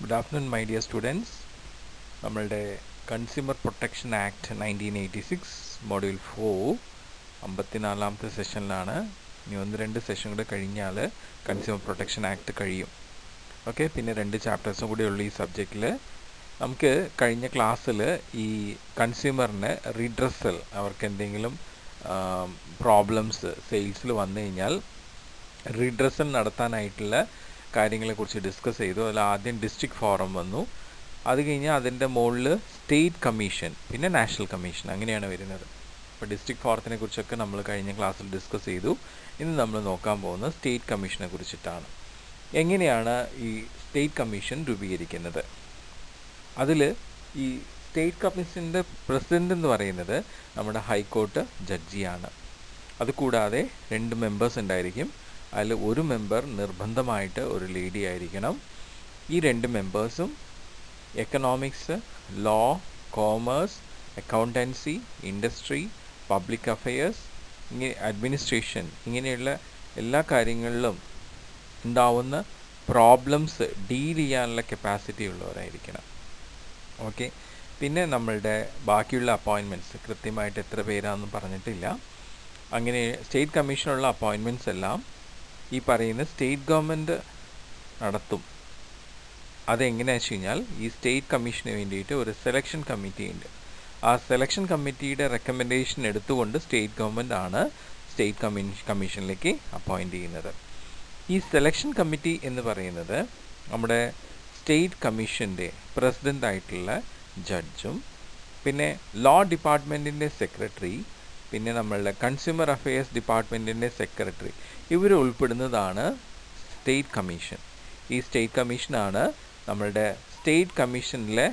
Good afternoon, my dear students. നമ്മളുടെ consumer protection act 1986 module 4 54ാമത്തെ സെഷനിലാണ്. ഇനി 1-2 session കൂടെ കഴിഞ്ഞാൽ കൺസ്യൂമർ പ്രൊട്ടക്ഷൻ ആക്ട് കഴിയും. ഓക്കെ, പിന്നെ 2 ചാപ്റ്റേഴ്സും കൂടി ഉള്ള ഈ സബ്ജക്റ്റിൽ നമുക്ക് കഴിഞ്ഞ ക്ലാസ്സിൽ ഈ കൺസ്യൂമറിന് റീഡ്രസൽ, അവർക്ക് എന്തെങ്കിലും പ്രോബ്ലംസ് സെയിൽസിൽ വന്നു കഴിഞ്ഞാൽ റീഡ്രസൽ നടത്താനായിട്ടുള്ള കാര്യങ്ങളെക്കുറിച്ച് ഡിസ്കസ് ചെയ്തു. അതിൽ ആദ്യം ഡിസ്ട്രിക്ട് ഫോറം വന്നു, അത് കഴിഞ്ഞാൽ അതിൻ്റെ മുകളിൽ സ്റ്റേറ്റ് കമ്മീഷൻ, പിന്നെ നാഷണൽ കമ്മീഷൻ, അങ്ങനെയാണ് വരുന്നത്. അപ്പോൾ ഡിസ്ട്രിക്ട് ഫോറത്തിനെ കുറിച്ചൊക്കെ നമ്മൾ കഴിഞ്ഞ ക്ലാസ്സിൽ ഡിസ്കസ് ചെയ്തു. ഇന്ന് നമ്മൾ നോക്കാൻ പോകുന്നത് സ്റ്റേറ്റ് കമ്മീഷനെ കുറിച്ചിട്ടാണ്. എങ്ങനെയാണ് ഈ സ്റ്റേറ്റ് കമ്മീഷൻ രൂപീകരിക്കുന്നത്? അതിൽ ഈ സ്റ്റേറ്റ് കമ്മീഷൻ്റെ പ്രസിഡൻ്റ് എന്ന് പറയുന്നത് നമ്മുടെ ഹൈക്കോർട്ട് ജഡ്ജിയാണ്. അതുകൂടാതെ 2 മെമ്പേഴ്സ് ഉണ്ടായിരിക്കും. അതിൽ ഒരു മെമ്പർ നിർബന്ധമായിട്ട് ഒരു ലേഡി ആയിരിക്കണം. ഈ 2 മെമ്പേഴ്സും economics, law, commerce, accountancy, industry, public affairs, administration, ഇങ്ങനെയുള്ള എല്ലാ കാര്യങ്ങളിലും ഉണ്ടാവുന്ന പ്രോബ്ലംസ് ഡീൽ ചെയ്യാനുള്ള കപ്പാസിറ്റി ഉള്ളവരായിരിക്കണം. ഓക്കെ, പിന്നെ നമ്മളുടെ ബാക്കിയുള്ള അപ്പോയിൻമെൻറ്റ്സ് കൃത്യമായിട്ട് എത്ര പേരാണെന്ന് പറഞ്ഞിട്ടില്ല. അങ്ങനെ സ്റ്റേറ്റ് കമ്മീഷനുള്ള അപ്പോയിൻമെൻറ്റ്സ് എല്ലാം ഈ പറയുന്ന സ്റ്റേറ്റ് ഗവൺമെൻറ് നടത്തും. അതെങ്ങനെയാണെന്ന് വെച്ച് കഴിഞ്ഞാൽ ഈ സ്റ്റേറ്റ് കമ്മീഷന് വേണ്ടിയിട്ട് ഒരു സെലക്ഷൻ കമ്മിറ്റി ഉണ്ട്. ആ സെലക്ഷൻ കമ്മിറ്റിയുടെ റെക്കമെൻഡേഷൻ എടുത്തുകൊണ്ട് സ്റ്റേറ്റ് ഗവൺമെൻറ് ആണ് സ്റ്റേറ്റ് കമ്മീഷനിലേക്ക് അപ്പോയിൻറ്റ് ചെയ്യുന്നത്. ഈ സെലക്ഷൻ കമ്മിറ്റി എന്ന് പറയുന്നത് നമ്മുടെ സ്റ്റേറ്റ് കമ്മീഷൻ്റെ പ്രസിഡൻ്റായിട്ടുള്ള ജഡ്ജും, പിന്നെ ലോ ഡിപ്പാർട്ട്മെൻറ്റിൻ്റെ സെക്രട്ടറി, പിന്നെ നമ്മളുടെ കൺസ്യൂമർ അഫയേഴ്സ് ഡിപ്പാർട്ട്മെൻറ്റിൻ്റെ സെക്രട്ടറി, ഇവർ ഉൾപ്പെടുന്നതാണ് സ്റ്റേറ്റ് കമ്മീഷൻ. ഈ സ്റ്റേറ്റ് കമ്മീഷനാണ് നമ്മളുടെ സ്റ്റേറ്റ് കമ്മീഷനിലെ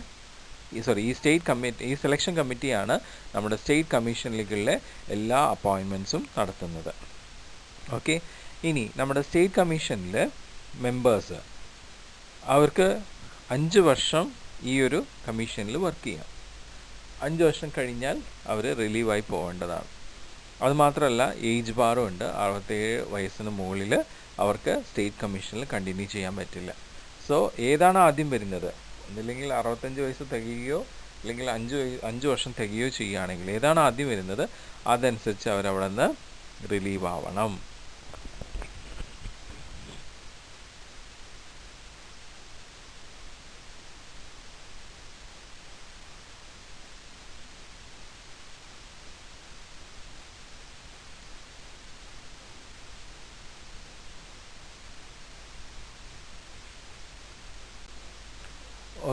ഈ സെലക്ഷൻ കമ്മിറ്റിയാണ് നമ്മുടെ സ്റ്റേറ്റ് കമ്മീഷനിലേക്കുള്ള എല്ലാ അപ്പോയിൻമെൻറ്റ്സും നടത്തുന്നത്. ഓക്കെ, ഇനി നമ്മുടെ സ്റ്റേറ്റ് കമ്മീഷനിൽ മെമ്പേഴ്സ്, അവർക്ക് 5 വർഷം ഈ ഒരു കമ്മീഷനിൽ വർക്ക് ചെയ്യാം. 5 വർഷം കഴിഞ്ഞാൽ അവർ റിലീവായി പോകേണ്ടതാണ്. അതുമാത്രമല്ല, ഏജ് ബാറും ഉണ്ട്. 67 വയസ്സിന് മുകളിൽ അവർക്ക് സ്റ്റേറ്റ് കമ്മീഷനിൽ കണ്ടിന്യൂ ചെയ്യാൻ പറ്റില്ല. സോ ഏതാണ് ആദ്യം വരുന്നത്? ഒന്നില്ലെങ്കിൽ 65 വയസ്സ് തികയുകയോ അല്ലെങ്കിൽ 5 വർഷം തികയോ ചെയ്യുകയാണെങ്കിൽ ഏതാണ് ആദ്യം വരുന്നത് അതനുസരിച്ച് അവരവിടെ നിന്ന് റിലീവ് ആവണം.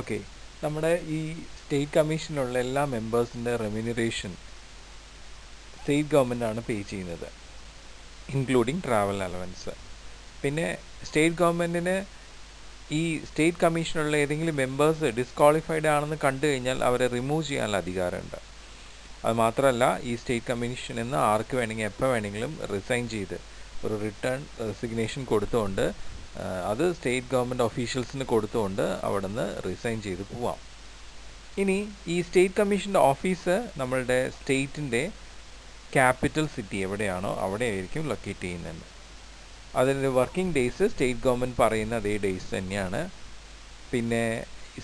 ഓക്കെ, നമ്മുടെ ഈ സ്റ്റേറ്റ് കമ്മീഷനിലുള്ള എല്ലാ മെമ്പേഴ്സിൻ്റെ റെമ്യൂണറേഷൻ സ്റ്റേറ്റ് ഗവൺമെൻറ്റാണ് പേ ചെയ്യുന്നത്, ഇൻക്ലൂഡിങ് ട്രാവൽ അലവൻസ്. പിന്നെ സ്റ്റേറ്റ് ഗവൺമെൻറ്റിന് ഈ സ്റ്റേറ്റ് കമ്മീഷനുള്ള ഏതെങ്കിലും മെമ്പേഴ്സ് ഡിസ്ക്വാളിഫൈഡ് ആണെന്ന് കണ്ടു കഴിഞ്ഞാൽ അവരെ റിമൂവ് ചെയ്യാനുള്ള അധികാരമുണ്ട്. അതുമാത്രമല്ല, ഈ സ്റ്റേറ്റ് കമ്മീഷനിൽ നിന്ന് ആർക്ക് വേണമെങ്കിൽ എപ്പോൾ വേണമെങ്കിലും റിസൈൻ ചെയ്ത് ഒരു റിട്ടേൺ റെസിഗ്നേഷൻ കൊടുത്തുകൊണ്ട് അത് സ്റ്റേറ്റ് ഗവൺമെൻറ് ഒഫീഷ്യൽസിന് കൊടുത്തുകൊണ്ട് അവിടെ നിന്ന് റിസൈൻ ചെയ്ത് പോവാം. ഇനി ഈ സ്റ്റേറ്റ് കമ്മീഷൻ്റെ ഓഫീസ് നമ്മളുടെ സ്റ്റേറ്റിൻ്റെ ക്യാപിറ്റൽ സിറ്റി എവിടെയാണോ അവിടെ ആയിരിക്കും ലൊക്കേറ്റ് ചെയ്യുന്നത്. അതിൻ്റെ വർക്കിംഗ് ഡേയ്സ് സ്റ്റേറ്റ് ഗവൺമെൻറ് പറയുന്ന അതേ ഡേയ്സ് തന്നെയാണ്. പിന്നെ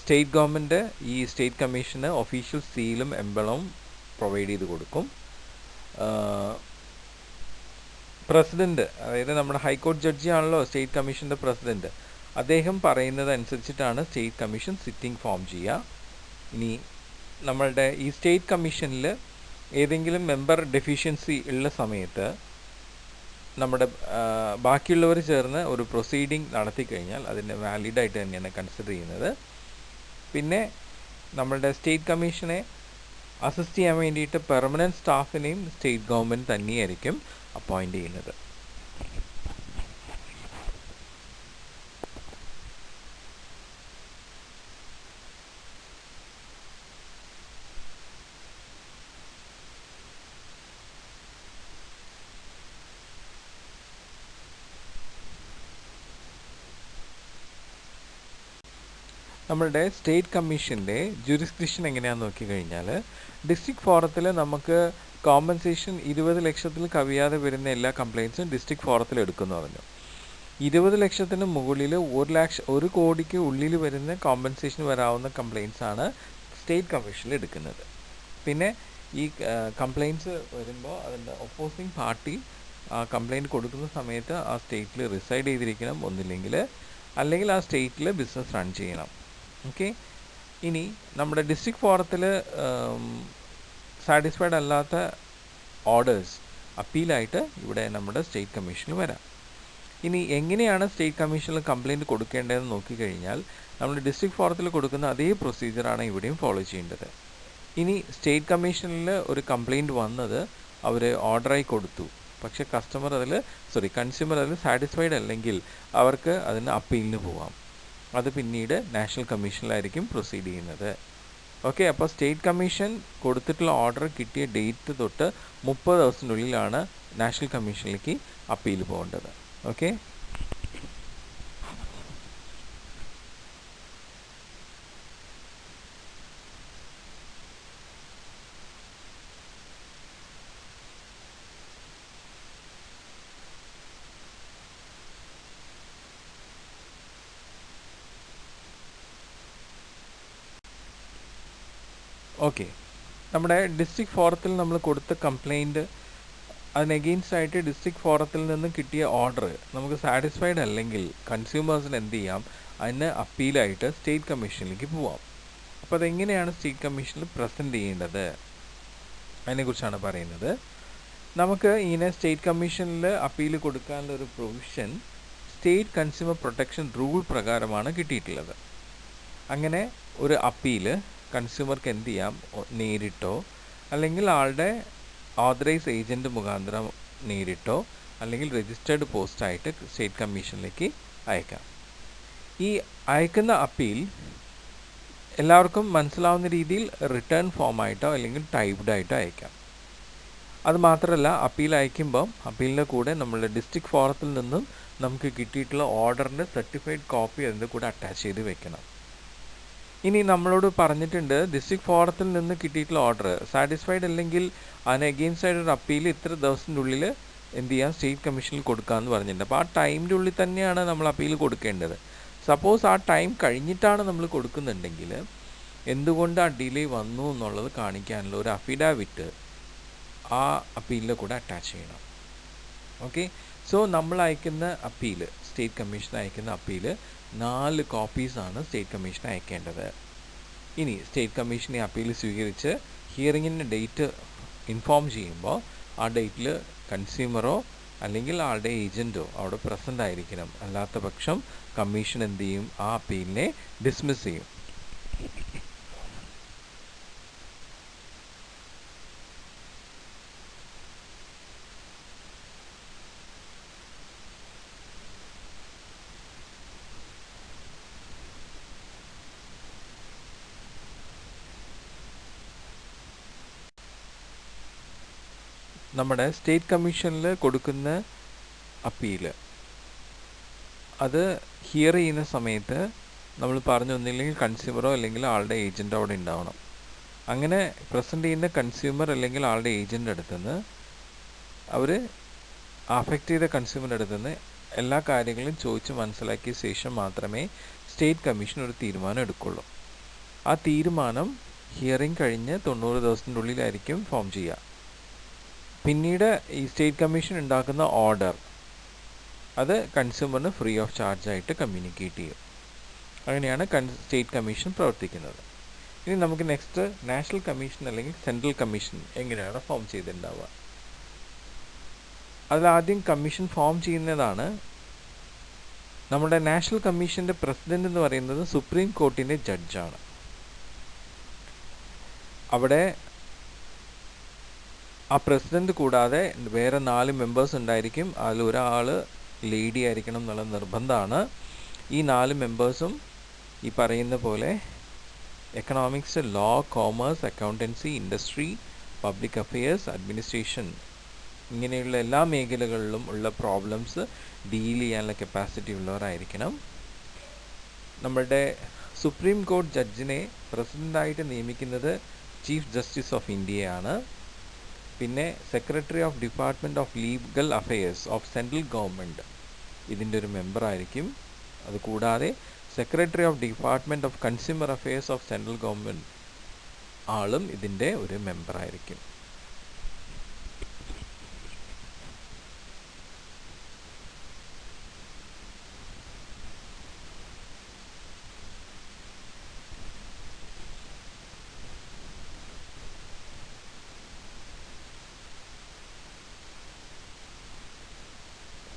സ്റ്റേറ്റ് ഗവൺമെൻറ് ഈ സ്റ്റേറ്റ് കമ്മീഷന് ഒഫീഷ്യൽ സീലും എംബളവും പ്രൊവൈഡ് ചെയ്ത് കൊടുക്കും. പ്രസിഡൻറ്റ്, അതായത് നമ്മുടെ ഹൈക്കോടതി ജഡ്ജിയാണല്ലോ സ്റ്റേറ്റ് കമ്മീഷൻ്റെ പ്രസിഡൻറ്റ്, അദ്ദേഹം പറയുന്നത് അനുസരിച്ചിട്ടാണ് സ്റ്റേറ്റ് കമ്മീഷൻ സിറ്റിംഗ് ഫോം ചെയ്യുക. ഇനി നമ്മളുടെ ഈ സ്റ്റേറ്റ് കമ്മീഷനിൽ ഏതെങ്കിലും മെമ്പർ ഡെഫിഷ്യൻസി ഉള്ള സമയത്ത് നമ്മുടെ ബാക്കിയുള്ളവർ ചേർന്ന് ഒരു പ്രൊസീഡിങ് നടത്തിക്കഴിഞ്ഞാൽ അതിനെ വാലിഡായിട്ട് തന്നെയാണ് കൺസിഡർ ചെയ്യുന്നത്. പിന്നെ നമ്മളുടെ സ്റ്റേറ്റ് കമ്മീഷനെ അസിസ്റ്റ് ചെയ്യാൻ വേണ്ടിയിട്ട് പെർമനൻറ്റ് സ്റ്റാഫിനെയും സ്റ്റേറ്റ് ഗവൺമെൻറ് തന്നെയായിരിക്കും അപ്പോയിൻ്റ് ചെയ്യുന്നത്. നമ്മളുടെ സ്റ്റേറ്റ് കമ്മീഷൻ്റെ ജുറിസ്ഡിക്ഷൻ എങ്ങനെയാണെന്ന് നോക്കിക്കഴിഞ്ഞാൽ, ഡിസ്ട്രിക്ട് ഫോറത്തിൽ നമുക്ക് കോമ്പൻസേഷൻ 20 ലക്ഷത്തിൽ കവിയാതെ വരുന്ന എല്ലാ കംപ്ലയിൻസും ഡിസ്ട്രിക്ട് ഫോറത്തിൽ എടുക്കുമെന്ന് പറഞ്ഞു. 20 ലക്ഷത്തിന് മുകളിൽ 1 കോടിക്ക് ഉള്ളിൽ വരുന്ന കോമ്പൻസേഷൻ വരാവുന്ന കംപ്ലയിൻസ് ആണ് സ്റ്റേറ്റ് കമ്മീഷനിൽ എടുക്കുന്നത്. പിന്നെ ഈ കംപ്ലയിൻസ് വരുമ്പോൾ അതിൻ്റെ ഒപ്പോസിങ് പാർട്ടി കംപ്ലയിൻറ്റ് കൊടുക്കുന്ന സമയത്ത് ആ സ്റ്റേറ്റിൽ റിസൈഡ് ചെയ്തിരിക്കണം അല്ലെങ്കിൽ ആ സ്റ്റേറ്റിൽ ബിസിനസ് റൺ ചെയ്യണം. ഓക്കെ, ഇനി നമ്മുടെ ഡിസ്ട്രിക്ട് ഫോറത്തിൽ സാറ്റിസ്ഫൈഡ് അല്ലാത്ത ഓർഡേഴ്സ് അപ്പീലായിട്ട് ഇവിടെ നമ്മുടെ സ്റ്റേറ്റ് കമ്മീഷനിൽ വരാം. ഇനി എങ്ങനെയാണ് സ്റ്റേറ്റ് കമ്മീഷനിൽ കംപ്ലയിൻറ്റ് കൊടുക്കേണ്ടതെന്ന് നോക്കിക്കഴിഞ്ഞാൽ നമ്മൾ ഡിസ്ട്രിക്ട് ഫോറത്തിൽ കൊടുക്കുന്ന അതേ പ്രൊസീജിയറാണ് ഇവിടെയും ഫോളോ ചെയ്യേണ്ടത്. ഇനി സ്റ്റേറ്റ് കമ്മീഷനിൽ ഒരു കംപ്ലയിൻറ്റ് വന്നത് അവർ ഓർഡറായി കൊടുത്തു, പക്ഷേ കൺസ്യൂമർ അതിൽ സാറ്റിസ്ഫൈഡ് അല്ലെങ്കിൽ അവർക്ക് അതിന് അപ്പീലിന് പോവാം. അത് പിന്നീട് നാഷണൽ കമ്മീഷനിലായിരിക്കും പ്രൊസീഡ് ചെയ്യുന്നത്. ഓക്കെ, അപ്പോൾ സ്റ്റേറ്റ് കമ്മീഷൻ കൊടുത്തിട്ടുള്ള ഓർഡർ കിട്ടിയ ഡേറ്റ് തൊട്ട് 30 ദിവസത്തിനുള്ളിലാണ് നാഷണൽ കമ്മീഷനിലേക്ക് അപ്പീൽ പോകേണ്ടത്. ഓക്കെ, ഓക്കെ നമ്മുടെ ഡിസ്ട്രിക്ട് ഫോറത്തിൽ നമ്മൾ കൊടുത്ത കംപ്ലയിൻറ്റ് അതിന് എഗെയിൻസ്റ്റ് ആയിട്ട് ഡിസ്ട്രിക്ട് ഫോറത്തിൽ നിന്ന് കിട്ടിയ ഓർഡർ നമുക്ക് സാറ്റിസ്ഫൈഡ് അല്ലെങ്കിൽ കൺസ്യൂമേഴ്സിന് എന്ത് ചെയ്യാം, അതിന് അപ്പീലായിട്ട് സ്റ്റേറ്റ് കമ്മീഷനിലേക്ക് പോവാം. അപ്പോൾ അതെങ്ങനെയാണ് സ്റ്റേറ്റ് കമ്മീഷനിൽ പ്രസൻറ്റ് ചെയ്യേണ്ടത് അതിനെക്കുറിച്ചാണ് പറയുന്നത്. നമുക്ക് ഇങ്ങനെ സ്റ്റേറ്റ് കമ്മീഷനിൽ അപ്പീൽ കൊടുക്കാനുള്ള ഒരു provision state consumer protection rule പ്രകാരമാണ് കിട്ടിയിട്ടുള്ളത്. അങ്ങനെ ഒരു അപ്പീൽ കൺസ്യൂമർക്ക് എന്ത് ചെയ്യാം, നേരിട്ടോ അല്ലെങ്കിൽ ആളുടെ ഓതറൈസ് ഏജൻറ്റ് മുഖാന്തരം നേരിട്ടോ അല്ലെങ്കിൽ രജിസ്റ്റേർഡ് പോസ്റ്റായിട്ട് സ്റ്റേറ്റ് കമ്മീഷനിലേക്ക് അയക്കാം. ഈ അയക്കുന്ന അപ്പീൽ എല്ലാവർക്കും മനസ്സിലാവുന്ന രീതിയിൽ റിട്ടേൺ ഫോമായിട്ടോ അല്ലെങ്കിൽ ടൈപ്ഡ് ആയിട്ടോ അയക്കാം. അത് മാത്രമല്ല, അപ്പീൽ അയക്കുമ്പം അപ്പീലിൻ്റെ കൂടെ നമ്മളുടെ ഡിസ്ട്രിക്ട് ഫോറത്തിൽ നിന്നും നമുക്ക് കിട്ടിയിട്ടുള്ള ഓർഡറിൻ്റെ സർട്ടിഫൈഡ് കോപ്പി അതിൻ്റെ കൂടെ അറ്റാച്ച് ചെയ്ത് വെക്കണം. ഇനി നമ്മളോട് പറഞ്ഞിട്ടുണ്ട് ഡിസ്ട്രിക്ട് ഫോറത്തിൽ നിന്ന് കിട്ടിയിട്ടുള്ള ഓർഡർ സാറ്റിസ്ഫൈഡ് അല്ലെങ്കിൽ അതിന് എഗെയിൻസ്റ്റ് ആയിട്ടൊരു അപ്പീൽ ഇത്ര ദിവസത്തിൻ്റെ ഉള്ളിൽ എന്ത് ചെയ്യാം, സ്റ്റേറ്റ് കമ്മീഷനിൽ കൊടുക്കാമെന്ന് പറഞ്ഞിട്ടുണ്ട്. അപ്പോൾ ആ ടൈമിൻ്റെ ഉള്ളിൽ തന്നെയാണ് നമ്മൾ അപ്പീൽ കൊടുക്കേണ്ടത്. സപ്പോസ് ആ ടൈം കഴിഞ്ഞിട്ടാണ് നമ്മൾ കൊടുക്കുന്നുണ്ടെങ്കിൽ എന്തുകൊണ്ട് ആ ഡിലേ വന്നു എന്നുള്ളത് കാണിക്കാനുള്ള ഒരു അഫിഡാവിറ്റ് ആ അപ്പീലിൻ്റെ കൂടെ അറ്റാച്ച് ചെയ്യണം. ഓക്കെ, സോ നമ്മൾ അയക്കുന്ന അപ്പീൽ, സ്റ്റേറ്റ് കമ്മീഷൻ അയക്കുന്ന അപ്പീൽ 4 കോപ്പീസാണ് സ്റ്റേറ്റ് കമ്മീഷൻ അയക്കേണ്ടത്. ഇനി സ്റ്റേറ്റ് കമ്മീഷൻ ഈ അപ്പീൽ സ്വീകരിച്ച് ഹിയറിങ്ങിൻ്റെ ഡേറ്റ് ഇൻഫോം ചെയ്യുമ്പോൾ ആ ഡേറ്റിൽ കൺസ്യൂമറോ അല്ലെങ്കിൽ ആളുടെ ഏജൻറ്റോ അവിടെ പ്രസൻ്റ് ആയിരിക്കണം. അല്ലാത്ത പക്ഷം കമ്മീഷൻ എന്ത് ചെയ്യും, ആ അപ്പീലിനെ ഡിസ്മിസ് ചെയ്യും. നമ്മുടെ സ്റ്റേറ്റ് കമ്മീഷനിൽ കൊടുക്കുന്ന അപ്പീൽ അത് ഹിയർ ചെയ്യുന്ന സമയത്ത് നമ്മൾ ഒന്നില്ലെങ്കിൽ കൺസ്യൂമറോ അല്ലെങ്കിൽ ആളുടെ ഏജൻറ്റോ അവിടെ ഉണ്ടാവണം. അങ്ങനെ പ്രസൻറ്റ് ചെയ്യുന്ന കൺസ്യൂമർ അല്ലെങ്കിൽ ആളുടെ ഏജൻ്റ് അടുത്തുനിന്ന് അവർ അഫക്റ്റ് ചെയ്ത കൺസ്യൂമറിൻ്റെ അടുത്തുനിന്ന് എല്ലാ കാര്യങ്ങളും ചോദിച്ച് മനസ്സിലാക്കിയ ശേഷം മാത്രമേ സ്റ്റേറ്റ് കമ്മീഷൻ ഒരു തീരുമാനം എടുക്കുള്ളൂ. ആ തീരുമാനം ഹിയറിംഗ് കഴിഞ്ഞ് 90 ദിവസത്തിൻ്റെ ഉള്ളിലായിരിക്കും ഫോം ചെയ്യുക. പിന്നീട് ഈ സ്റ്റേറ്റ് കമ്മീഷൻ ഉണ്ടാക്കുന്ന ഓർഡർ അത് കൺസ്യൂമറിന് ഫ്രീ ഓഫ് ചാർജായിട്ട് കമ്മ്യൂണിക്കേറ്റ് ചെയ്യും. അങ്ങനെയാണ് സ്റ്റേറ്റ് കമ്മീഷൻ പ്രവർത്തിക്കുന്നത്. ഇനി നമുക്ക് നെക്സ്റ്റ് നാഷണൽ കമ്മീഷൻ അല്ലെങ്കിൽ സെൻട്രൽ കമ്മീഷൻ എങ്ങനെയാണ് ഫോം ചെയ്തിട്ടുണ്ടാവുക. അതിലാദ്യം കമ്മീഷൻ ഫോം ചെയ്യുന്നതാണ്. നമ്മുടെ നാഷണൽ കമ്മീഷൻ്റെ പ്രസിഡൻ്റ് എന്ന് പറയുന്നത് സുപ്രീം കോർട്ടിൻ്റെ ജഡ്ജാണ്. അവിടെ ആ പ്രസിഡൻ്റ് കൂടാതെ വേറെ 4 മെമ്പേഴ്സ് ഉണ്ടായിരിക്കും. അതിലൊരാൾ ലേഡി ആയിരിക്കണം എന്നുള്ള നിർബന്ധമാണ്. ഈ 4 മെമ്പേഴ്സും ഈ പറയുന്ന പോലെ economics, law, commerce, accountancy, industry, public affairs, administration ഇങ്ങനെയുള്ള എല്ലാ മേഖലകളിലും ഉള്ള പ്രോബ്ലംസ് ഡീൽ ചെയ്യാനുള്ള കപ്പാസിറ്റി ഉള്ളവരായിരിക്കണം. നമ്മളുടെ സുപ്രീം കോടതി ജഡ്ജിനെ പ്രസിഡൻ്റായിട്ട് നിയമിക്കുന്നത് ചീഫ് ജസ്റ്റിസ് ഓഫ് ഇന്ത്യയാണ്. പിന്നെ secretary of department of legal affairs of central government ഇതിൻ്റെ ഒരു മെമ്പറായിരിക്കും. അതുകൂടാതെ secretary of department of consumer affairs of central government ആളും ഇതിൻ്റെ ഒരു മെമ്പറായിരിക്കും.